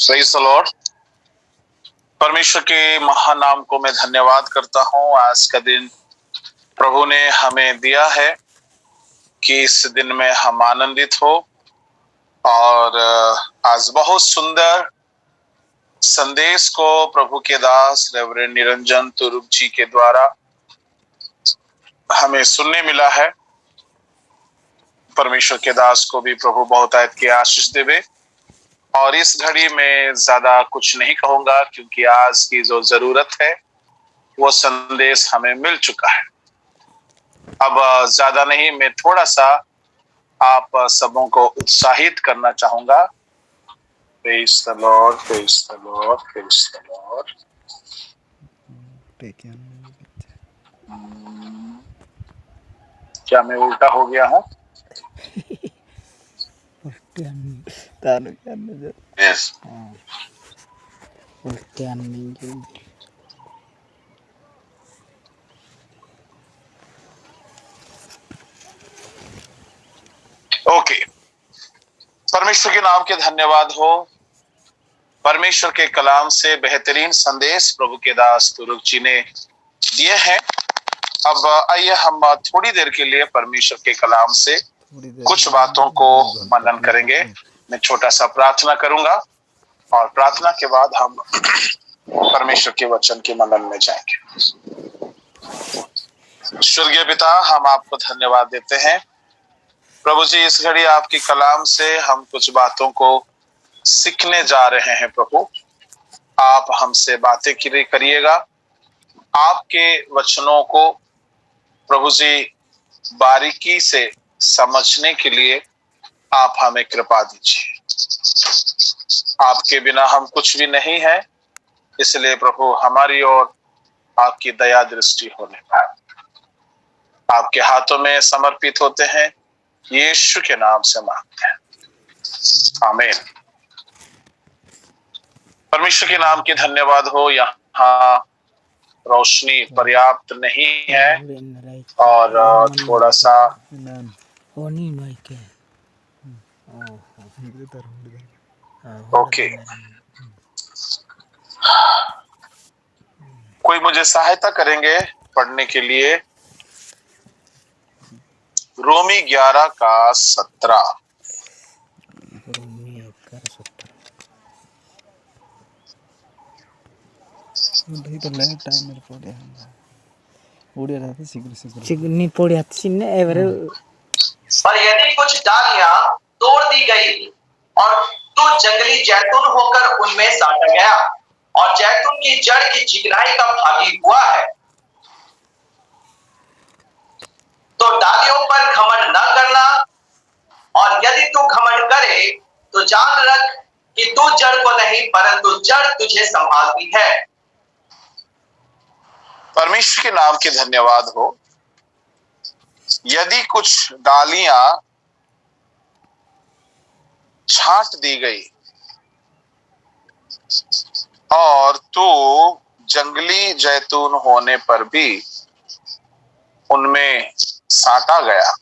Praise the Lord. परमेश्वर के महान नाम को मैं धन्यवाद करता हूँ। आज का दिन प्रभु ने हमें दिया है कि इस दिन में हम आनंदित हो और आज बहुत सुंदर संदेश को प्रभु के दास रेवरेंड निरंजन तुरुप जी के द्वारा हमें सुनने मिला है। परमेश्वर के दास को भी प्रभु बहुत आयत की आशीष देवे। और इस घड़ी में ज्यादा कुछ नहीं कहूंगा क्योंकि आज की जो जरूरत है वो संदेश हमें मिल चुका है। अब ज्यादा नहीं, मैं थोड़ा सा आप सबों को उत्साहित करना चाहूंगा। Praise the Lord, praise the Lord, praise the Lord. क्या मैं उल्टा हो गया हूँ? यस। ओके, परमेश्वर के नाम के धन्यवाद हो। परमेश्वर के कलाम से बेहतरीन संदेश प्रभु के दास तुरुप जी ने दिए हैं। अब आइए हम थोड़ी देर के लिए परमेश्वर के कलाम से कुछ बातों को मनन करेंगे। मैं छोटा सा प्रार्थना करूंगा और प्रार्थना के बाद हम परमेश्वर के वचन के मनन में जाएंगे। स्वर्गीय पिता, हम आपको धन्यवाद देते हैं प्रभु जी। इस घड़ी आपके कलाम से हम कुछ बातों को सीखने जा रहे हैं। प्रभु, आप हमसे बातें करिएगा। आपके वचनों को प्रभु जी बारीकी से समझने के लिए आप हमें कृपा दीजिए। आपके बिना हम कुछ भी नहीं है, इसलिए प्रभु हमारी ओर आपकी दया दृष्टि होने पाए। आपके हाथों में समर्पित होते हैं, यीशु के नाम से मांगते हैं, आमीन। परमेश्वर के नाम की धन्यवाद हो। यहाँ रोशनी पर्याप्त नहीं है और थोड़ा सा ओके, कोई मुझे सहायता करेंगे पढ़ने के लिए? रोमी 11 का 17। पर यदि कुछ डालियां तोड़ दी गई और तो जंगली जैतून होकर उनमें साटा गया और जैतून की जड़ की चिकनाई का भागी हुआ है, तो डालियों पर घमंड न करना। और यदि तू घमंड करे तो जान रख कि तू जड़ को नहीं परंतु जड़ तुझे संभालती है। परमेश्वर के नाम के धन्यवाद हो। यदि कुछ डालियां छांट दी गई और तू जंगली जैतून होने पर भी उनमें साटा गया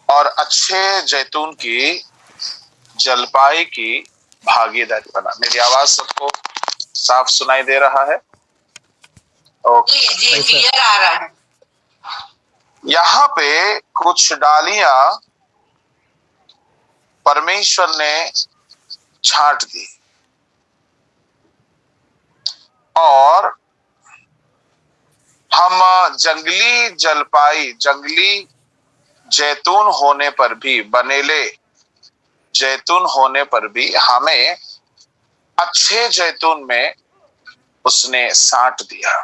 और अच्छे जैतून की जलपाई की भागीदारी बना। मेरी आवाज सबको साफ सुनाई दे रहा है? ओके, जी क्लियर आ रहा है। यहाँ पे कुछ डालियां परमेश्वर ने छांट दी और हम जंगली जलपाई, जंगली जैतून होने पर भी, बनेले जैतून होने पर भी हमें अच्छे जैतून में उसने साट दिया।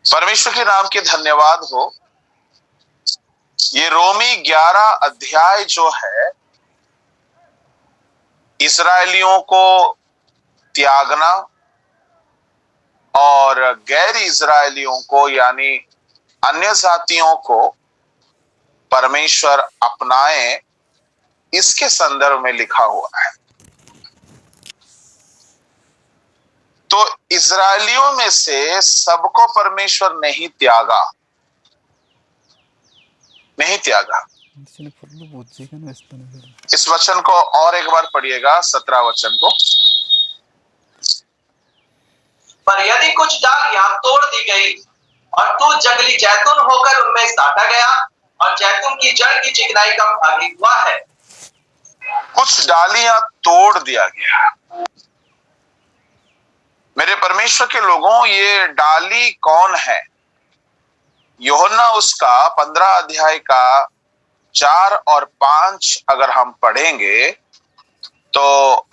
परमेश्वर के नाम के धन्यवाद हो। ये रोमी 11 अध्याय जो है, इस्राएलियों को त्यागना और गैर इस्राएलियों को यानी अन्य जातियों को परमेश्वर अपनाए, इसके संदर्भ में लिखा हुआ है। तो इस्राएलियों में से सबको परमेश्वर नहीं त्यागा, नहीं त्यागा। इस वचन को और एक बार पढ़िएगा, 17 वचन को। पर यदि कुछ डालियां तोड़ दी गई और तू जंगली जैतून होकर उनमें साटा गया और जैतून की जड़ की चिकनाई का भागी हुआ है। कुछ डालियां तोड़ दिया गया। मेरे परमेश्वर के लोगों, ये डाली कौन है? यूहन्ना उसका 15 अध्याय का 4 और 5 अगर हम पढ़ेंगे तो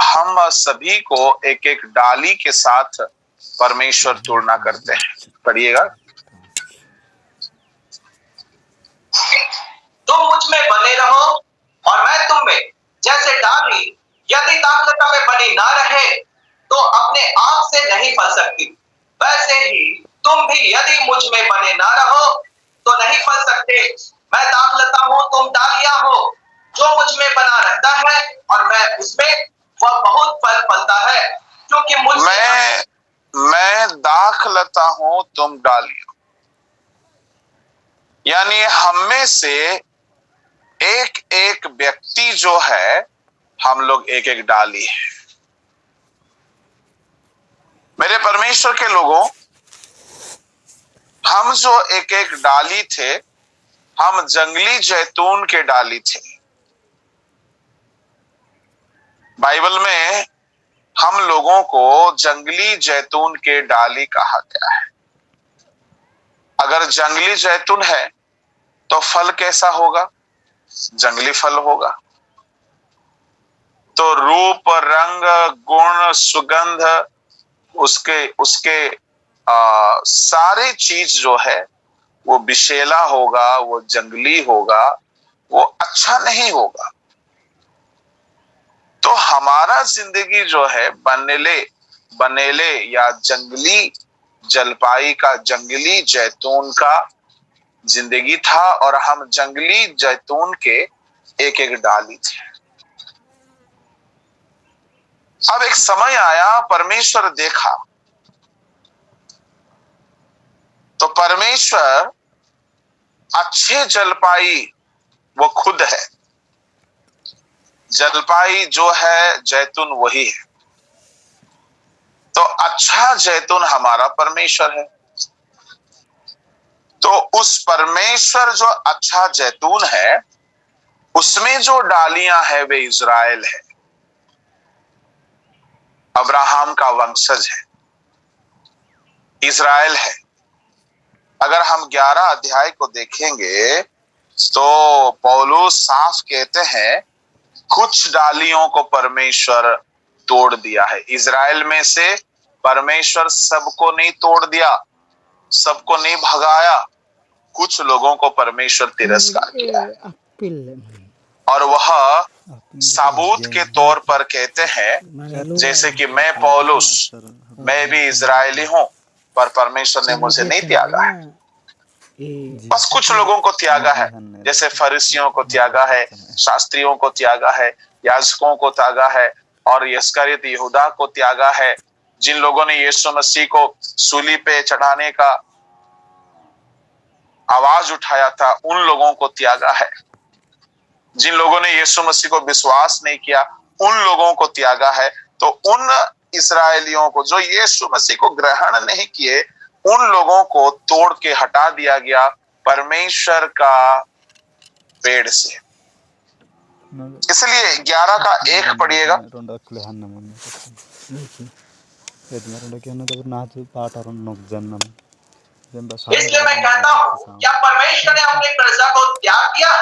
हम सभी को एक एक डाली के साथ परमेश्वर तुलना करते हैं। पढ़िएगा। तुम मुझ में बने रहो और मैं तुम में। जैसे डाली यदि दाखलता में बनी ना रहे तो अपने आप से नहीं फल सकती, वैसे ही तुम भी यदि मुझ में बने ना रहो तो नहीं फल सकते। मैं दाखलता हूं, तुम डालियां हो। जो मुझ में बना रहता है और मैं उसमें, वह बहुत फल फलता है, क्योंकि मैं दाखलता हूं, तुम डालियां। यानी हम में से एक एक व्यक्ति जो है, हम लोग एक एक डाली है। मेरे परमेश्वर के लोगों, हम जो एक एक डाली थे, हम जंगली जैतून के डाली थे। बाइबल में हम लोगों को जंगली जैतून के डाली कहा गया है। अगर जंगली जैतून है तो फल कैसा होगा? जंगली फल होगा। तो रूप, रंग, गुण, सुगंध, उसके सारे चीज जो है वो विषैला होगा, वो जंगली होगा, वो अच्छा नहीं होगा। तो हमारा जिंदगी जो है बनेले या जंगली जलपाई का, जंगली जैतून का जिंदगी था और हम जंगली जैतून के एक एक डाली थे। अब एक समय आया, परमेश्वर देखा तो परमेश्वर अच्छे जलपाई वो खुद है। जलपाई जो है जैतून वही है। तो अच्छा जैतून हमारा परमेश्वर है। तो उस परमेश्वर जो अच्छा जैतून है, उसमें जो डालियां है वे इज़राइल है, अब्राहम का वंशज है, इज़राइल है। अगर हम 11 अध्याय को देखेंगे तो पौलुस साफ कहते हैं कुछ डालियों को परमेश्वर तोड़ दिया है। इज़राइल में से परमेश्वर सबको नहीं तोड़ दिया, सबको नहीं भगाया। कुछ लोगों को परमेश्वर तिरस्कार किया है और वह साबूत के तौर पर कहते हैं, जैसे कि मैं पौलुस, मैं भी इज़राइली हूं, पर परमेश्वर ने मुझे नहीं त्यागा है। बस कुछ लोगों को त्यागा है, जैसे फरीसियों को त्यागा है, शास्त्रियों को त्यागा है, याजकों को त्यागा है और इस्करियोत यहूदा को त्यागा है। जिन लोगों ने यीशु मसीह को सूली पे चढ़ाने का आवाज उठाया था, उन लोगों को त्यागा है। जिन लोगों ने यीशु मसीह को विश्वास नहीं किया, उन लोगों को त्यागा है। तो उन इस्राएलियों को जो यीशु मसीह को ग्रहण नहीं किए, उन लोगों को तोड़ के हटा दिया गया परमेश्वर का पेड़ से। इसलिए 11 का 1 पढ़िएगा। इसलिए मैं कहता हूँ, क्या परमेश्वर ने अपनी प्रजा को त्याग दिया?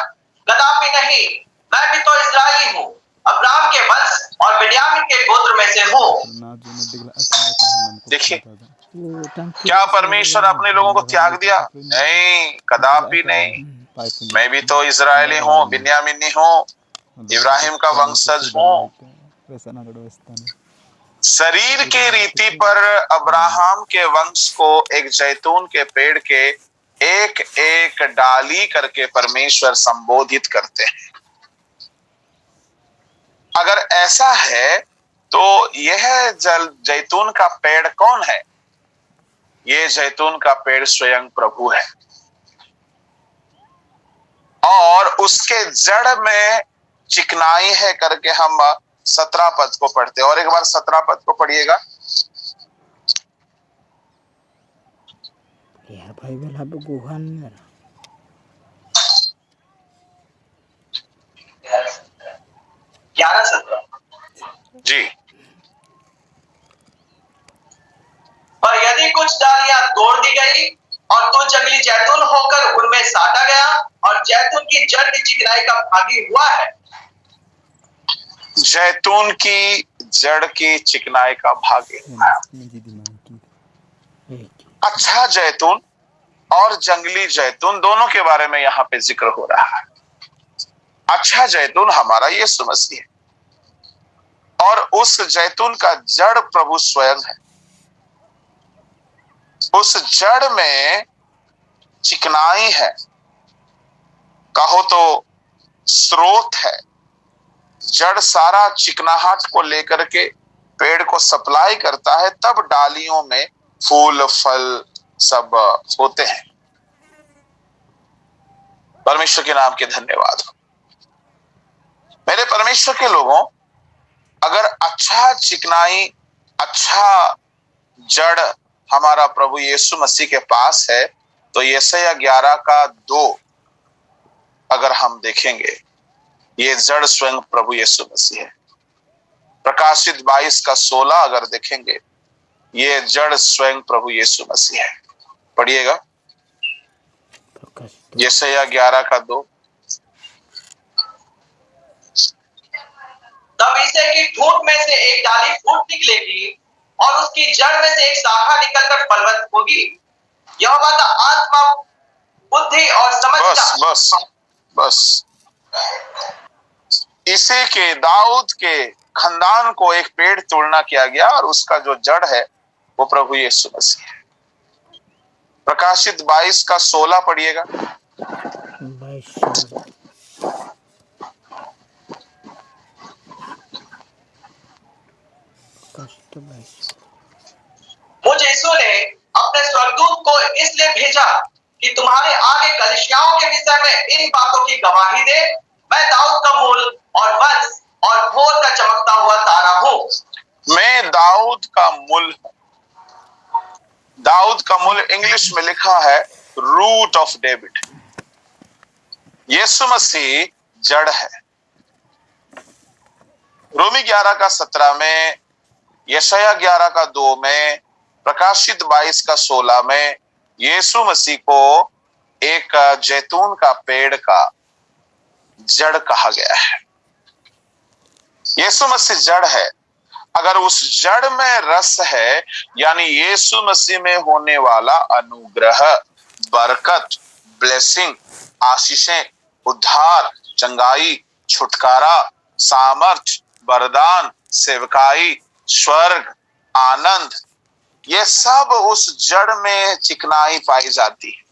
कदापि नहीं। मैं भी तो इस्राएली हूँ, अब्राहम के वंश और बिन्यामीन के गोत्र में से हूँ। देखिए, क्या परमेश्वर अपने लोगों को त्याग दिया? नहीं, कदापि नहीं। मैं भी तो इज़राइली हूँ, बिन्यामीनी हूँ, इब्राहिम का वंशज हूँ। शरीर के रीति पर अब्राहम के वंश को एक जैतून के पेड़ के एक एक डाली करके परमेश्वर संबोधित करते हैं। अगर ऐसा है तो यह जैतून का पेड़ कौन है? यह जैतून का पेड़ स्वयं प्रभु है। और उसके जड़ में चिकनाई है करके हम 17 पद को पढ़ते हैं। और एक बार 17 पद को पढ़िएगा। यार बाइबल अब गुहान मेरा 11-17 जी। पर यदि कुछ डालियां तोड़ दी गई और तो जंगली जैतून होकर उनमें साटा गया और जैतून की जड़ की चिकनाई का भागी हुआ है। जैतून की जड़ की चिकनाई का भागी। अच्छा जैतून और जंगली जैतून दोनों के बारे में यहाँ पे जिक्र हो रहा है। अच्छा जैतून हमारा यीशु मसीह है और उस जैतून का जड़ प्रभु स्वयं है। उस जड़ में चिकनाई है, कहो तो स्रोत है। जड़ सारा चिकनाहट को लेकर के पेड़ को सप्लाई करता है, तब डालियों में फूल फल सब होते हैं। परमेश्वर के नाम के धन्यवाद हो। मेरे परमेश्वर के लोगों, अगर अच्छा चिकनाई, अच्छा जड़ हमारा प्रभु यीशु मसीह के पास है, तो यशायाह 11 का 2 अगर हम देखेंगे, ये जड़ स्वयं प्रभु यीशु मसीह है। प्रकाशित 22 का 16 अगर देखेंगे, ये जड़ स्वयं प्रभु यीशु मसीह है। पढ़िएगा यशायाह 11 का 2। तब इसे की ठूंठ में से एक डाली फूट निकलेगी और उसकी जड़ में से एक शाखा निकलकर फलवत होगी। यहोवा का आत्मा बुद्धि और समझ बस इसे के दाऊद के खानदान को एक पेड़ तोड़ना किया गया और उसका जो जड़ है वो प्रभु यीशु मसीह है। प्रकाशित 22 का 16 पढ़िएगा। 22 मुझ यीशु ने अपने स्वर्गदूत को इसलिए भेजा कि तुम्हारे आगे कलीसियाओं के विषय में इन बातों की गवाही दे। मैं दाऊद का मूल और वंश और भोर का चमकता हुआ तारा हूं। मैं दाऊद का मूल। दाऊद का मूल इंग्लिश में लिखा है रूट ऑफ डेविड। यीशु मसीह जड़ है। रोमी 11 का 17 में, यशायाह 11 का 2 में, प्रकाशित 22 का 16 में यीशु मसीह को एक जैतून का पेड़ का जड़ कहा गया है। यीशु मसीह जड़ है। अगर उस जड़ में रस है, यानी यीशु मसीह में होने वाला अनुग्रह, बरकत, ब्लेसिंग, आशीषें, उद्धार, चंगाई, छुटकारा, सामर्थ, वरदान, सेवकाई, स्वर्ग, आनंद, ये सब उस जड़ में चिकनाई पाई जाती है।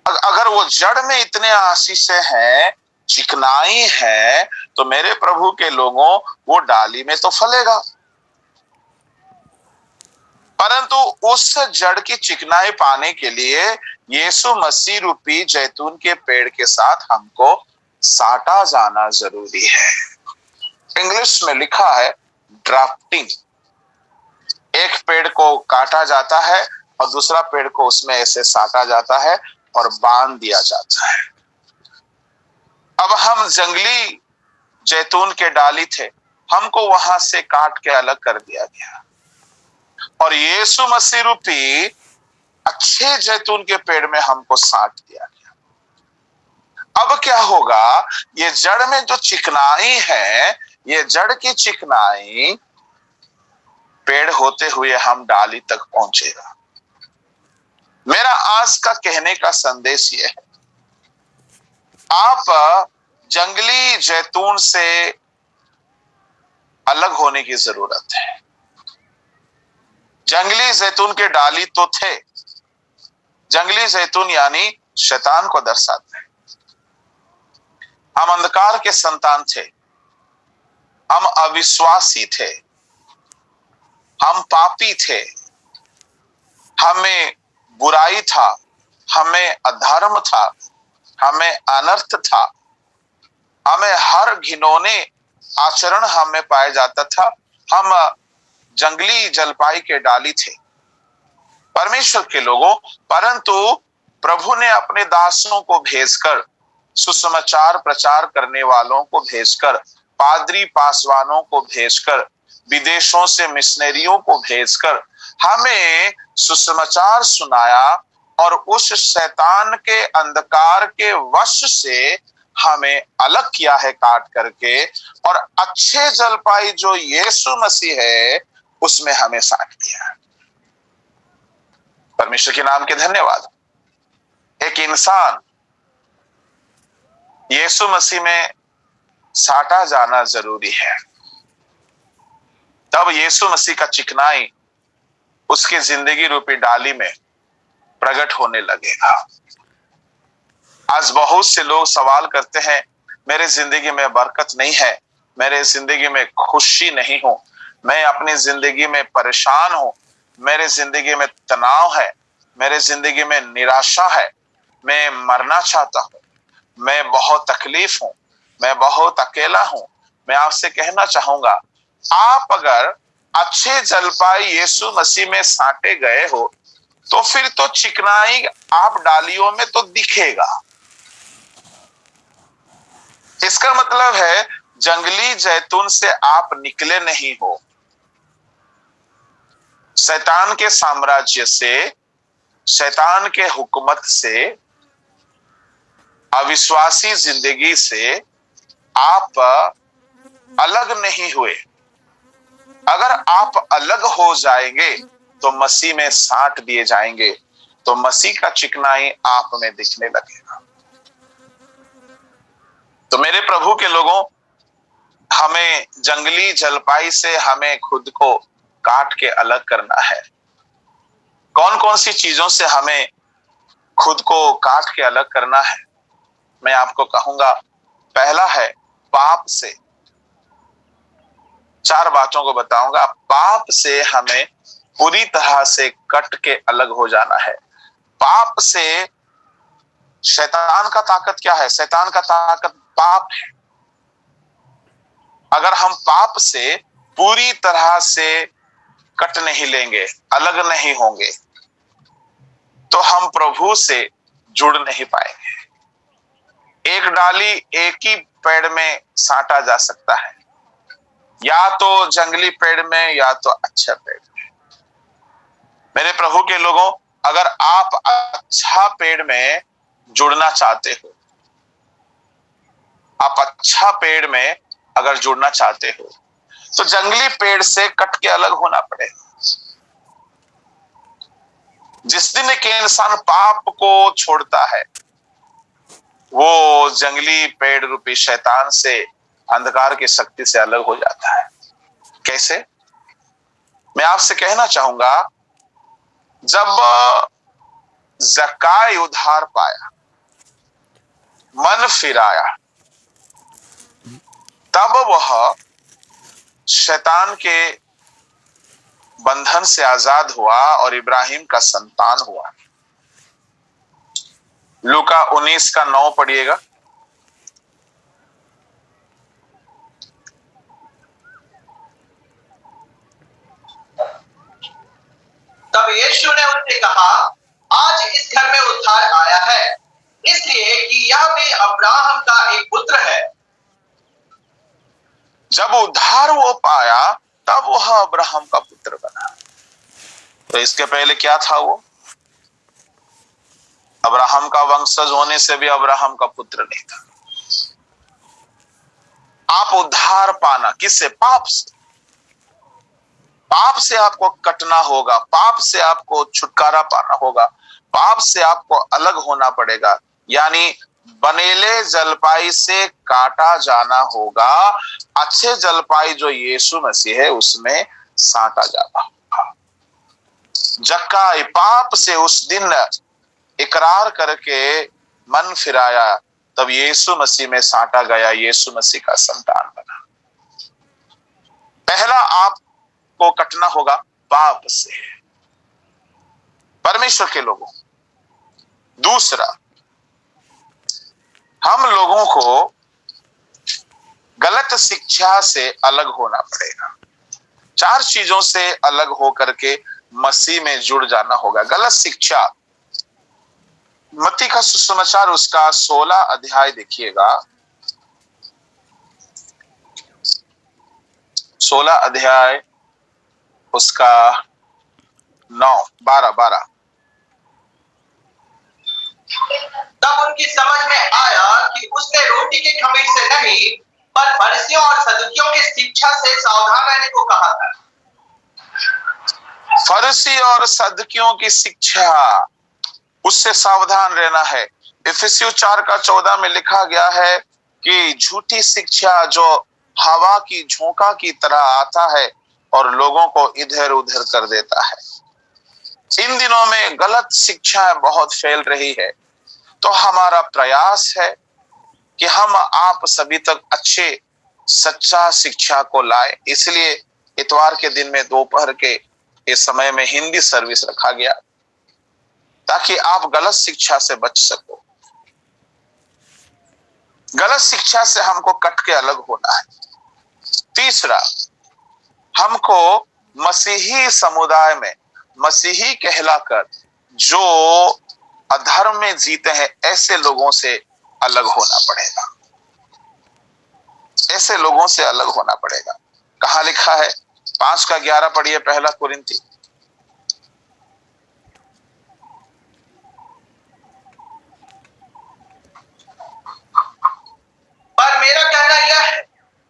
अगर वो जड़ में इतने आशीषें हैं, चिकनाई है, तो मेरे प्रभु के लोगों, वो डाली में तो फलेगा। परंतु उस जड़ की चिकनाई पाने के लिए यीशु मसीह रूपी जैतून के पेड़ के साथ हमको साटा जाना जरूरी है। इंग्लिश में लिखा है ड्राफ्टिंग। एक पेड़ को काटा जाता है और दूसरा पेड़ को उसमें ऐसे साटा जाता है और बांध दिया जाता है। अब हम जंगली जैतून के डाली थे, हमको वहां से काट के अलग कर दिया गया और यीशु मसीह रूपी अच्छे जैतून के पेड़ में हमको साट दिया गया। अब क्या होगा? ये जड़ में जो चिकनाई है, ये जड़ की चिकनाई पेड़ होते हुए हम डाली तक पहुंचेगा। मेरा आज का कहने का संदेश ये है, आप जंगली जैतून से अलग होने की जरूरत है। जंगली जैतून के डाली तो थे। जंगली जैतून यानी शैतान को दर्शाते हैं। हम अंधकार के संतान थे, हम अविश्वासी थे, हम पापी थे, हमें बुराई था, हमें अधर्म था, हमें अनर्थ था, हमें हर घिनौने आचरण हमें पाया जाता था। हम जंगली जलपाई के डाली थे परमेश्वर के लोगों, परंतु प्रभु ने अपने दासों को भेजकर, सुसमाचार प्रचार करने वालों को भेजकर, पादरी पासवानों को भेजकर, विदेशों से मिशनरियों को भेजकर हमें सुसमाचार सुनाया और उस शैतान के अंधकार के वश से हमें अलग किया है काट करके, और अच्छे जलपाई जो यीशु मसीह है उसमें हमें साट दिया है। परमेश्वर के नाम के धन्यवाद। एक इंसान यीशु मसीह में साटा जाना जरूरी है, तब यीशु मसीह का चिकनाई उसके जिंदगी रूपी डाली में प्रकट होने लगेगा। आज बहुत से लोग सवाल करते हैं, मेरे जिंदगी में बरकत नहीं है, मेरे जिंदगी में खुशी नहीं हो, मैं अपनी जिंदगी में परेशान हूं, मेरे जिंदगी में तनाव है, मेरे जिंदगी में निराशा है, मैं मरना चाहता हूं, मैं बहुत तकलीफ हूं, मैं बहुत अकेला हूं। मैं आपसे कहना चाहूंगा, आप अगर अच्छे जलपाई यीशु मसीह में साटे गए हो तो फिर तो चिकनाई आप डालियों में तो दिखेगा। इसका मतलब है जंगली जैतून से आप निकले नहीं हो, शैतान के साम्राज्य से, शैतान के हुकूमत से, अविश्वासी जिंदगी से आप अलग नहीं हुए। अगर आप अलग हो जाएंगे तो मसीह में साट दिए जाएंगे, तो मसीह का चिकनाई आप में दिखने लगेगा। तो मेरे प्रभु के लोगों, हमें जंगली जलपाई से हमें खुद को काट के अलग करना है। कौन कौन सी चीजों से हमें खुद को काट के अलग करना है, मैं आपको कहूंगा। पहला है पाप से। 4 बातों को बताऊंगा। पाप से हमें पूरी तरह से कट के अलग हो जाना है। पाप से शैतान का ताकत क्या है? शैतान का ताकत पाप है। अगर हम पाप से पूरी तरह से कट नहीं लेंगे, अलग नहीं होंगे, तो हम प्रभु से जुड़ नहीं पाएंगे। एक डाली एक ही पेड़ में साटा जा सकता है, या तो जंगली पेड़ में या तो अच्छा पेड़ में। मेरे प्रभु के लोगों, अगर आप अच्छा पेड़ में जुड़ना चाहते हो, आप अच्छा पेड़ में अगर जुड़ना चाहते हो, तो जंगली पेड़ से कट के अलग होना पड़ेगा। जिस दिन एक इंसान पाप को छोड़ता है, वो जंगली पेड़ रूपी शैतान से, अंधकार की शक्ति से अलग हो जाता है। कैसे? मैं आपसे कहना चाहूंगा, जब जक्काई उद्धार पाया, मन फिराया, तब वह शैतान के बंधन से आजाद हुआ और इब्राहिम का संतान हुआ। लूका 19 का 9 पढ़िएगा। तब यीशु ने उससे कहा, आज इस घर में उद्धार आया है, इसलिए कि यह भी अब्राहम का एक पुत्र है। जब उद्धार वो पाया, तब वह अब्राहम का पुत्र बना। तो इसके पहले क्या था? वो अब्राहम का वंशज होने से भी अब्राहम का पुत्र नहीं था। आप उद्धार पाना किससे? पाप से। पाप से आपको कटना होगा, पाप से आपको छुटकारा पाना होगा, पाप से आपको अलग होना पड़ेगा, यानी बनेले जलपाई से काटा जाना होगा। अच्छे जलपाई जो यीशु मसीह है उसमें साटा जाना होगा। जक्काई पाप से उस दिन इकरार करके मन फिराया, तब यीशु मसीह में साटा गया, यीशु मसीह का संतान बना। पहला आपको कटना होगा पाप से, परमेश्वर के लोगों। दूसरा, हम लोगों को गलत शिक्षा से अलग होना पड़ेगा। 4 चीजों से अलग होकर के मसीह में जुड़ जाना होगा। गलत शिक्षा, मत्ती का सुसमाचार उसका 16 अध्याय देखिएगा, 16 अध्याय उसका 9, 12। तब उनकी समझ में आया कि उसने रोटी के खमीर से नहीं पर फरिसियों और सदूकियों की शिक्षा से सावधान रहने को कहा था। फरीसी और सदूकियों की शिक्षा, उससे सावधान रहना है। इफिसियों 4:14 में लिखा गया है कि झूठी शिक्षा जो हवा की झोंका की तरह आता है और लोगों को इधर उधर कर देता है। इन दिनों में गलत शिक्षा बहुत फैल रही है, तो हमारा प्रयास है कि हम आप सभी तक अच्छे सच्चा शिक्षा को लाए। इसलिए इतवार के दिन में दोपहर के इस समय में हिंदी सर्विस रखा गया, ताकि आप गलत शिक्षा से बच सको। गलत शिक्षा से हमको कट के अलग होना है। तीसरा, हमको मसीही समुदाय में मसीही कहलाकर जो अधर्म में जीते हैं, ऐसे लोगों से अलग होना पड़ेगा। ऐसे लोगों से अलग होना पड़ेगा। कहां लिखा है? 5:11 पढ़िए, 1 कुरिन्ती। पर मेरा कहना यह है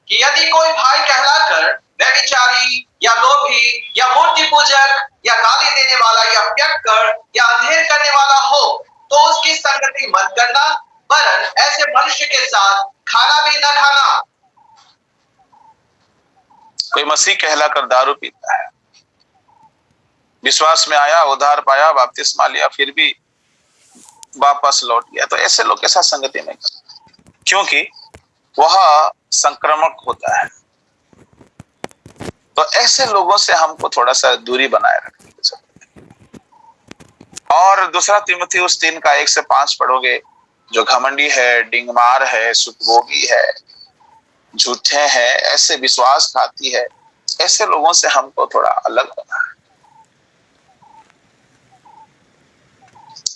कि यदि कोई भाई कहलाकर व्यभिचारी या लोभी या मूर्ति पूजक या गाली देने वाला या पियक्कड़ या अंधेर करने वाला हो, तो उसकी संगति मत करना, वरन ऐसे मनुष्य के साथ खाना भी न खाना। कोई मसीह कहलाकर दारू पीता है, विश्वास में आया, उद्धार पाया, बपतिस्मा लिया, फिर भी वापस लौट गया, तो ऐसे लोग के साथ संगति नहीं करना, क्योंकि वह संक्रामक होता है। तो ऐसे लोगों से हमको थोड़ा सा दूरी बनाए रखने की जरूरत है। और 2 तीमुथियुस 3:1-5 पढ़ोगे, जो घमंडी है, डिंगमार है, सुखभोगी है, झूठे हैं, ऐसे विश्वासघाती है, ऐसे लोगों से हमको थोड़ा अलग होना है।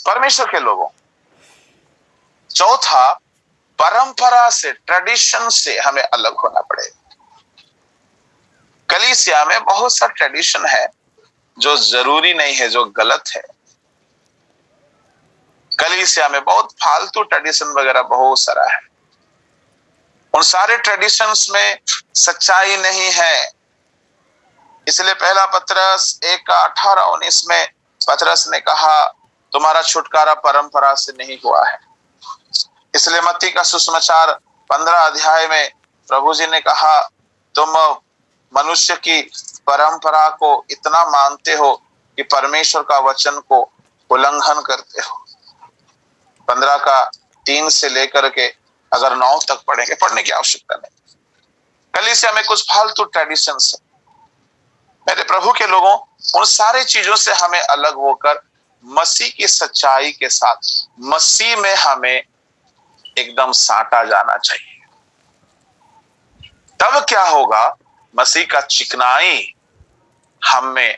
परमेश्वर के लोगों, चौथा, परंपरा से, ट्रेडिशन से हमें अलग होना पड़ेगा। कलीसिया में बहुत सा ट्रेडिशन है जो जरूरी नहीं है, जो गलत है। कलीसिया में बहुत फालतू ट्रेडिशन वगैरह बहुत सारा है। उन सारे ट्रेडिशंस में सच्चाई नहीं है। इसलिए 1 पतरस 1:18-19 में पतरस ने कहा, तुम्हारा छुटकारा परंपरा से नहीं हुआ है। इसलिए मत्ती का सुसमाचार 15 अध्याय में प्रभु जी ने कहा, तुम मनुष्य की परंपरा को इतना मानते हो कि परमेश्वर का वचन को उल्लंघन करते हो। 15:3 से लेकर के अगर 9 तक पढ़ेंगे, पढ़ने की आवश्यकता नहीं। कलीसिया में कुछ फालतू ट्रेडिशंस है। मेरे प्रभु के लोगों, उन सारे चीजों से हमें अलग होकर मसीह की सच्चाई के साथ मसीह में हमें एकदम साटा जाना चाहिए। तब क्या होगा? मसीह का चिकनाई हम में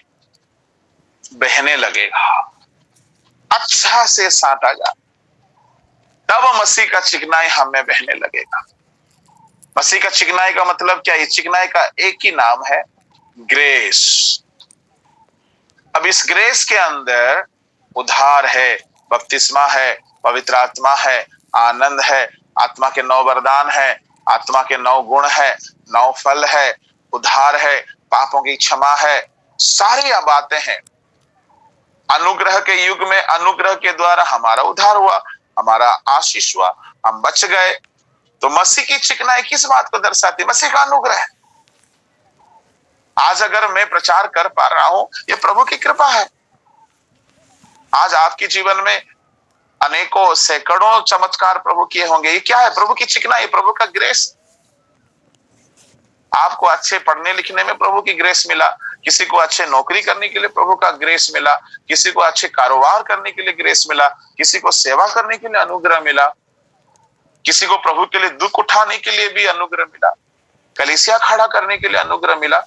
बहने लगेगा, अच्छा से साटा जा, तब मसीह का चिकनाई हम में बहने लगेगा। मसीह का चिकनाई का मतलब क्या है? चिकनाई का एक ही नाम है, ग्रेस। अब इस ग्रेस के अंदर उद्धार है, बपतिस्मा है, पवित्र आत्मा है, आनंद है, आत्मा के 9 वरदान है, आत्मा के 9 गुण है, 9 फल है, उद्धार है, पापों की क्षमा है, सारी बातें हैं। अनुग्रह के युग में अनुग्रह के द्वारा हमारा उद्धार हुआ, हमारा आशीष हुआ, हम बच गए। तो मसीह की चिकनाई किस बात को दर्शाती? मसीह का अनुग्रह। आज अगर मैं प्रचार कर पा रहा हूं, ये प्रभु की कृपा है। आज आपके जीवन में अनेकों सैकड़ों चमत्कार प्रभु किए होंगे, ये क्या है? प्रभु की चिकनाई, प्रभु का ग्रेस। आपको अच्छे पढ़ने लिखने में प्रभु की ग्रेस मिला, किसी को अच्छे नौकरी करने के लिए प्रभु का ग्रेस मिला, किसी को अच्छे कारोबार करने के लिए ग्रेस मिला, किसी को सेवा करने के लिए अनुग्रह मिला। किसी को प्रभु के लिए दुख उठाने के लिए भी अनुग्रह मिला, कलीसिया खड़ा करने के लिए अनुग्रह मिला।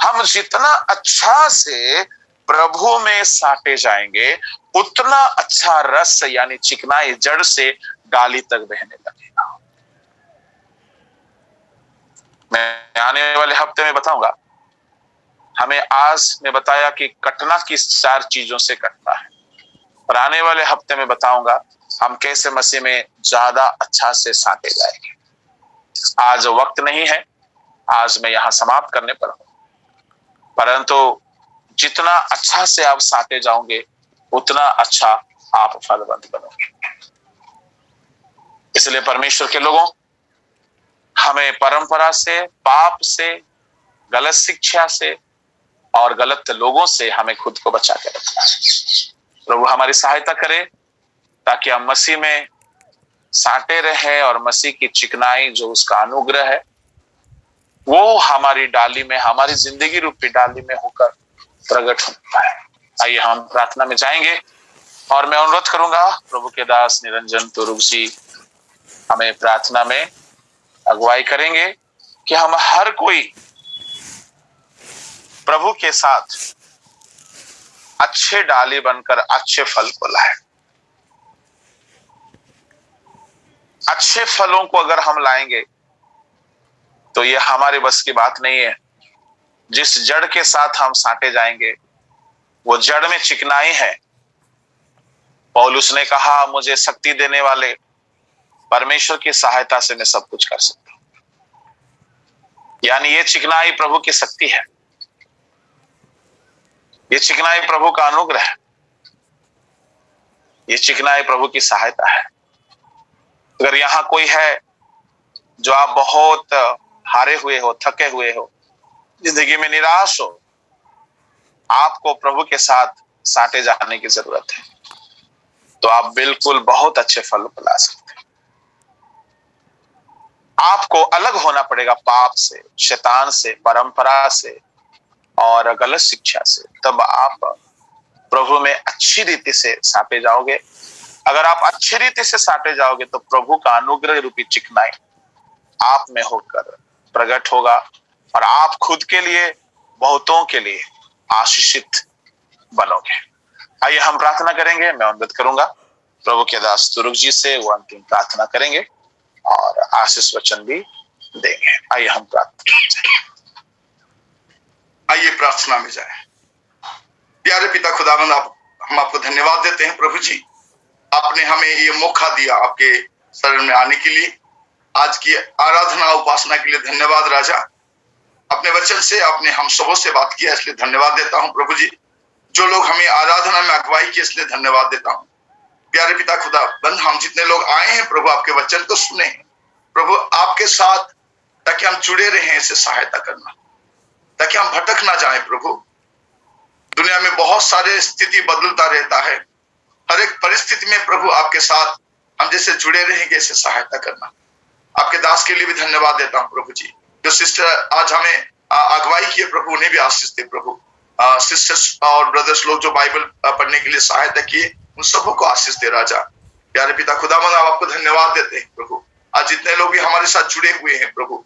हम जितना अच्छा से प्रभु में साटे जाएंगे, उतना अच्छा रस यानी चिकनाई जड़ से डाली तक बहने लगेगा। मैं आने वाले हफ्ते में बताऊंगा। हमें आज मैं बताया कि कटना किस 4 चीजों से कटना है, और आने वाले हफ्ते में बताऊंगा हम कैसे मसीह में ज्यादा अच्छा से साटे जाएंगे। आज वक्त नहीं है, आज मैं यहां समाप्त करने पर हूं, परंतु जितना अच्छा से आप साटे जाओगे उतना अच्छा आप फलवंत बनोगे। इसलिए परमेश्वर के लोगों, हमें परंपरा से, पाप से, गलत शिक्षा से और गलत लोगों से हमें खुद को बचा के रखना है। प्रभु हमारी सहायता करे ताकि हम मसीह में साटे रहे और मसीह की चिकनाई जो उसका अनुग्रह है वो हमारी डाली में, हमारी जिंदगी रूपी डाली में होकर प्रकट होता है। आइए हम प्रार्थना में जाएंगे और मैं अनुरोध करूंगा प्रभु के दास निरंजन तुरुक जी हमें प्रार्थना में अगुवाई करेंगे कि हम हर कोई प्रभु के साथ अच्छे डाली बनकर अच्छे फल को लाए। अच्छे फलों को अगर हम लाएंगे तो ये हमारे बस की बात नहीं है। जिस जड़ के साथ हम साटे जाएंगे वो जड़ में चिकनाई है। पौलुस ने कहा, मुझे शक्ति देने वाले परमेश्वर की सहायता से मैं सब कुछ कर सकता हूं। यानी ये चिकनाई प्रभु की शक्ति है, ये चिकनाई प्रभु का अनुग्रह है, ये चिकनाई प्रभु की सहायता है। अगर यहां कोई है जो आप बहुत हारे हुए हो, थके हुए हो, जिंदगी में निराश हो, आपको प्रभु के साथ साटे जाने की जरूरत है, तो आप बिल्कुल बहुत अच्छे फल ला सकते हैं। आपको अलग होना पड़ेगा पाप से, शैतान से, परंपरा से और गलत शिक्षा से, तब आप प्रभु में अच्छी रीति से साटे जाओगे। अगर आप अच्छी रीति से साटे जाओगे तो प्रभु का अनुग्रह रूपी चिकनाई आप में होकर प्रकट होगा और आप खुद के लिए, बहुतों के लिए आशीषित बनोगे। आइए हम प्रार्थना करेंगे। मैं अनुरोध करूंगा प्रभु के दास तुरुक जी से, वो अंतिम प्रार्थना करेंगे और आशीष वचन भी देंगे। आइए हम प्रार्थना करें। आइए प्रार्थना में जाएं। प्यारे पिता खुदावंद, हम आपको धन्यवाद देते हैं प्रभु जी, आपने हमें ये मौका दिया आपके शरण में आने के लिए। आज की आराधना उपासना के लिए धन्यवाद राजा। अपने वचन से आपने हम सबों से बात किया, इसलिए धन्यवाद देता हूं प्रभु जी। जो लोग हमें आराधना में अगुवाई की, इसलिए धन्यवाद देता हूं। प्यारे पिता खुदावंद, हम जितने लोग आए हैं प्रभु आपके वचन को सुने प्रभु आपके साथ, ताकि हम जुड़े रहें, इसे सहायता करना, ताकि हम भटक ना जाए प्रभु। दुनिया में बहुत सारे स्थिति बदलता रहता है, हर एक परिस्थिति में प्रभु आपके साथ हम जैसे जुड़े रहेंगे, इसे सहायता करना। आपके दास के लिए भी धन्यवाद देता हूं प्रभु जी। जो सिस्टर आज हमें अगुवाई किए प्रभु, उन्हें भी आशीष दे प्रभु। सिस्टर्स और ब्रदर्स लोग जो बाइबल पढ़ने के लिए सहायता किए, उन सबों को आशीष दे राजा। प्यारे पिता खुदावंद, आपको धन्यवाद देते हैं प्रभु। आज जितने लोग भी हमारे साथ जुड़े हुए हैं प्रभु,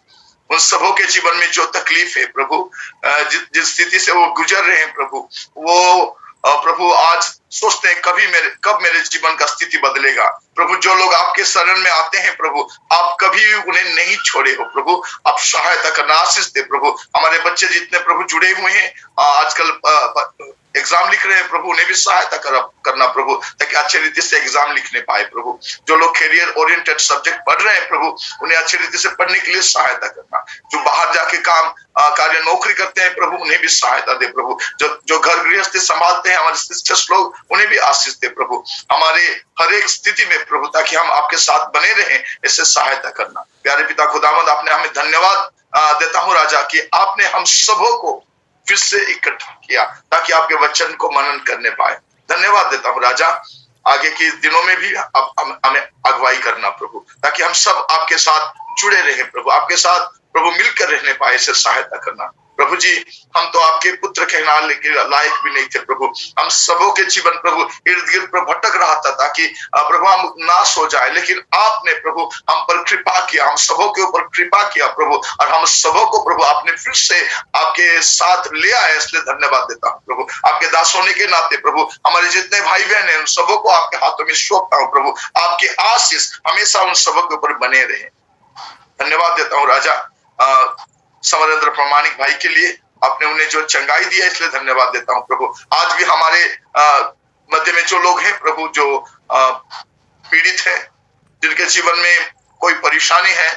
उन सबों के जीवन में जो तकलीफ है प्रभु, जिस स्थिति से वो गुजर रहे हैं प्रभु, वो प्रभु आज सोचते हैं कब मेरे जीवन का स्थिति बदलेगा। प्रभु जो लोग आपके शरण में आते हैं प्रभु, आप कभी उन्हें नहीं छोड़े हो प्रभु। आप सहायता करना, आशीष दे प्रभु। हमारे बच्चे जितने प्रभु जुड़े हुए हैं, आजकल एग्जाम लिख रहे हैं प्रभु, उन्हें भी सहायता करना प्रभु, ताकि अच्छे रीति से एग्जाम लिखने पाए प्रभु। जो लोग कैरियर ओरिएंटेड सब्जेक्ट पढ़ रहे हैं प्रभु, उन्हें अच्छी रीति से पढ़ने के लिए सहायता करना। जो बाहर जाके कार्य नौकरी करते हैं प्रभु, उन्हें भी सहायता दे प्रभु। जो घर गृहस्थी संभालते हैं हमारे सिस्टर्स लोग, उन्हें भी आशीष दे प्रभु। हमारे हर एक स्थिति में प्रभु, ताकि हम आपके साथ बने रहें, इससे सहायता करना। प्यारे पिता खुदावंद, आपने हमें धन्यवाद देता हूँ राजा कि आपने हम सबों को फिर से इकट्ठा किया, ताकि आपके वचन को मनन करने पाए। धन्यवाद देता हूँ राजा। आगे के दिनों में भी आप हमें अगुवाई करना प्रभु, ताकि हम सब आपके साथ जुड़े रहे प्रभु, आपके साथ प्रभु मिलकर रहने पाए, इसे सहायता करना प्रभु जी, हम तो आपके पुत्र कहलाने के लायक भी नहीं थे प्रभु। हम सबों के जीवन प्रभु इर्द गिर्द प्रभु भटक रहा था ताकि प्रभु हम नाश हो जाए, लेकिन आपने प्रभु हम पर कृपा किया, हम सबों के ऊपर कृपा किया प्रभु, और हम सबों को प्रभु आपने फिर से आपके साथ ले आए, इसलिए धन्यवाद देता हूँ प्रभु। आपके दास होने के नाते प्रभु हमारे जितने भाई बहन हैं उन सबों को आपके हाथों में सौंपता हूँ प्रभु। आपकी आशीष हमेशा उन सबों के ऊपर बने रहे। धन्यवाद देता हूँ राजा समरेंद्र प्रामाणिक भाई के लिए, आपने उन्हें जो चंगाई दिया इसलिए धन्यवाद देता हूँ प्रभु। आज भी हमारे मध्य में जो लोग हैं प्रभु, जो पीड़ित है, जिनके जीवन में कोई परेशानी है,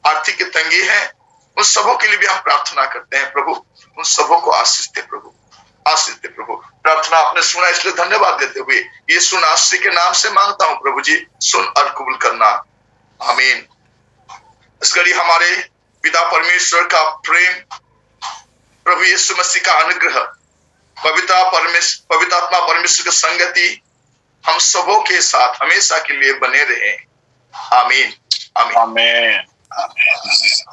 आर्थिक तंगी है, उन सबों के लिए भी हम प्रार्थना करते हैं प्रभु। उन सबों को आशीष दे प्रभु, आशीष दे प्रभु। प्रार्थना आपने सुना इसलिए धन्यवाद देते हुए यीशु नासरी के नाम से मांगता हूँ प्रभु जी, सुन और कबूल करना, आमीन। इस घड़ी हमारे पिता परमेश्वर का प्रेम, प्रभु यीशु मसीह का अनुग्रह, पवित्र आत्मा परमेश्वर की संगति हम सबों के साथ हमेशा के लिए बने रहे। आमीन, आमीन, आमीन, आमीन।